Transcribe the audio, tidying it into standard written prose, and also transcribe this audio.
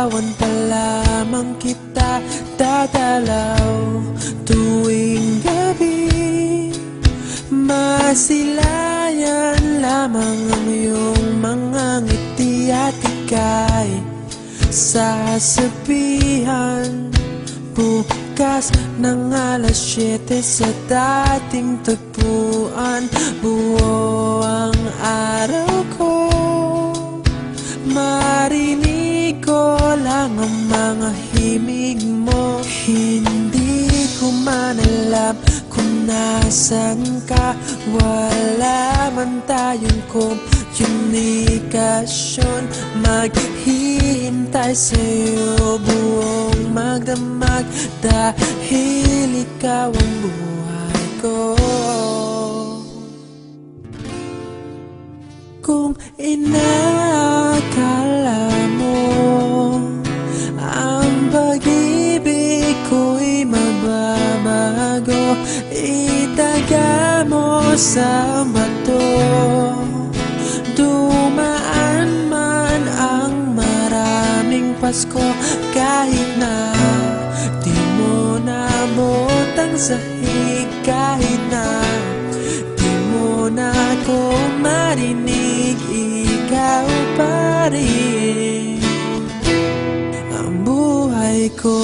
larawan pa lamang kita dadalaw tuwing gabi. Masilayan lamang ang iyong mga ngiti at ika'y sasabihan bukas ng alas 7 sa dating tagpuan. Buo ang araw ko, marinig ko lang ang mga himig mo. Hindi ko man alam kung nasan ka, wala man tayong komunikasyon. Maghihintay sa'yo buong magdamag dahil ikaw ang buhay ko. Kung inakala mo ang pag-ibig ko'y mababago, itaga mo sa bato. Dumaan man ang maraming Pasko, kahit na di mo nabot ang sahig, kahit na di mo na ako marinig, ikaw pa rin ang buhay ko.